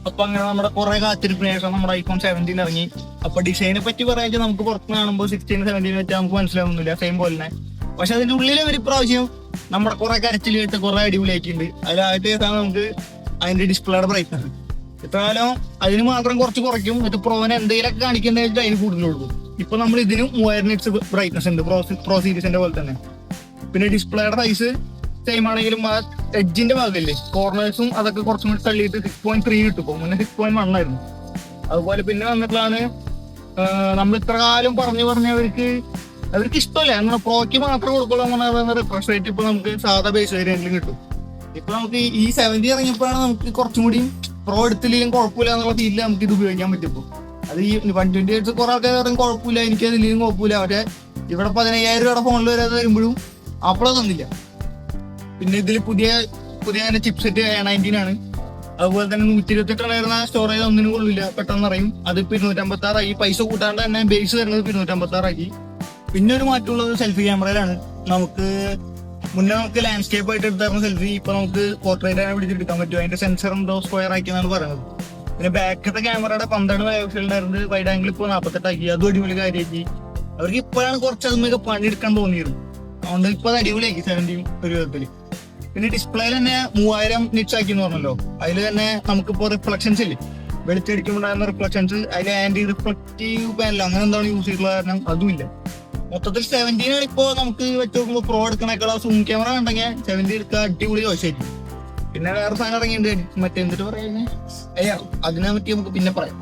അപ്പൊ അങ്ങനെ നമ്മുടെ കുറെ കാത്തിരിപ്പിന് ശേഷം നമ്മുടെ iPhone 17 ഇറങ്ങി. അപ്പൊ ഡിസൈനെ പറ്റി പറയാൻ നമുക്ക് പുറത്ത് കാണുമ്പോൾ 16 17 വെച്ചാൽ നമുക്ക് മനസ്സിലാവുന്നില്ല, സെയിം പോലെ തന്നെ. പക്ഷെ അതിന്റെ ഉള്ളിൽ ഒരു പ്രാവശ്യം നമ്മുടെ കുറെ കരച്ചിൽ കേട്ട് കുറെ അടിപൊളിയാക്കിയിട്ടുണ്ട്. അതിലായിട്ട് നമുക്ക് അതിന്റെ ഡിസ്പ്ലേയുടെ ബ്രൈറ്റ്നസ് ഇത്രകാലം അതിന് മാത്രം കുറച്ച് കുറയ്ക്കും, എന്നിട്ട് പ്രോനെ എന്തെങ്കിലുമൊക്കെ കാണിക്കേണ്ട വെച്ചാൽ അതിന് കൂടുതൽ കൊടുക്കും. ഇപ്പൊ നമ്മൾ ഇതിനും 3000 nits ബ്രൈറ്റ്നസ് ഉണ്ട്, പ്രോ സീരീസിന്റെ പോലെ തന്നെ. പിന്നെ ഡിസ്പ്ലേയുടെ സൈസ് സെയിം ആണെങ്കിലും ആ എഡ്ജിന്റെ ഭാഗമില്ലേ, കോർണേഴ്സും അതൊക്കെ കുറച്ചും കൂടി തള്ളിയിട്ട് 6.3 കിട്ടും. മുന്നേ 6.1 ആയിരുന്നു. അതുപോലെ പിന്നെ വന്നിട്ടുള്ളതാണ് നമ്മൾ ഇത്ര കാലം പറഞ്ഞ് അവർക്ക് ഇഷ്ടമല്ല അങ്ങനെ പ്രോയ്ക്ക് മാത്രം കൊടുക്കുള്ളൂ എന്ന് റിഫ്രഷ് റേറ്റ് ഇപ്പൊ നമുക്ക് സാധാ ബേസ് വേരിയന്റിലും കിട്ടും. ഇപ്പൊ നമുക്ക് ഈ 70 ഇറങ്ങിയപ്പോഴാണ് നമുക്ക് കുറച്ചും കൂടി പ്രോ എടുത്തില്ലെങ്കിലും കുഴപ്പമില്ല എന്നുള്ള ഫീലിൽ നമുക്ക് ഇത് ഉപയോഗിക്കാൻ പറ്റും. ഇപ്പോൾ അത് ഈ 128 കുറെ ആൾക്കാർ പറയും കുഴപ്പമില്ല, എനിക്ക് അതിലെങ്കിലും കുഴപ്പമില്ല. പക്ഷെ ഇവിടെ 15,000 രൂപയുടെ ഫോണിൽ വരാതെ വരുമ്പോഴും അപ്പോഴേ തന്നില്ല. പിന്നെ ഇതിൽ പുതിയ ചിപ്സെറ്റ് A19 ആണ്. അതുപോലെ തന്നെ 128 സ്റ്റോറേജ് ഒന്നിനും കൊള്ളില്ല, പെട്ടെന്ന് അറിയും. അത് 256 ആയി. പൈസ കൂട്ടാണ്ട് തന്നെ ബേസ് വരുന്നത് 256 ആക്കി. പിന്നെ ഒരു മാറ്റമുള്ളത് സെൽഫി ക്യാമറയിലാണ്. മുന്നേ നമുക്ക് ലാൻഡ്സ്കേപ്പ് ആയിട്ട് എടുത്തായിരുന്നു സെൽഫി, ഇപ്പൊ നമുക്ക് പോർട്രേറ്റ് ആണ് പിടിച്ചെടുക്കാൻ പറ്റും. അതിന്റെ സെൻസർ എന്തോ സ്ക്വയർ ആക്കിയെന്നാണ് പറയുന്നത്. പിന്നെ ബാക്കത്തെ ക്യാമറയുടെ 12 മെഗാപിക്സൽ ഉണ്ടായിരുന്നത് വൈഡ് ആംഗിൾ ഇപ്പോൾ 48 ആക്കി. അതും അടിപൊളി കാര്യമാക്കി. അവർക്ക് ഇപ്പോഴാണ് കുറച്ച് അതുമൊക്കെ പണിയെടുക്കാൻ തോന്നിയത്. അതുകൊണ്ട് ഇപ്പൊ അത് അടിപൊളിയാക്കി 70 ഒരു വിധത്തില്. പിന്നെ ഡിസ്പ്ലേയിൽ തന്നെ 3000 nits ആക്കി എന്ന് പറഞ്ഞല്ലോ. അതിൽ തന്നെ നമുക്കിപ്പോ റിഫ്ലക്ഷൻസ് ഇല്ലേ, വെളിച്ചടിക്കുമ്പോണ്ടായിരുന്ന റിഫ്ലക്ഷൻസ്, അതിൽ ആന്റി റിഫ്ലക്റ്റീവ് പാനൽ അങ്ങനെ എന്താണ് യൂസ് ചെയ്തിട്ടുള്ള കാരണം അതും ഇല്ല. മൊത്തത്തിൽ 17 ആണ് ഇപ്പോ നമുക്ക് വെച്ച് നോക്കുമ്പോൾ പ്രോ എടുക്കണേക്കാൾ സൂം ക്യാമറ ഉണ്ടെങ്കിൽ 70 എടുക്കുക അടിപൊളി ചോദിച്ചായിരിക്കും. പിന്നെ വേറെ സാധനം ഇറങ്ങിയിട്ടുണ്ട്, മറ്റേ എന്നിട്ട് പറയുന്നത് അതിനെ പറ്റി നമുക്ക് പിന്നെ പറയാം.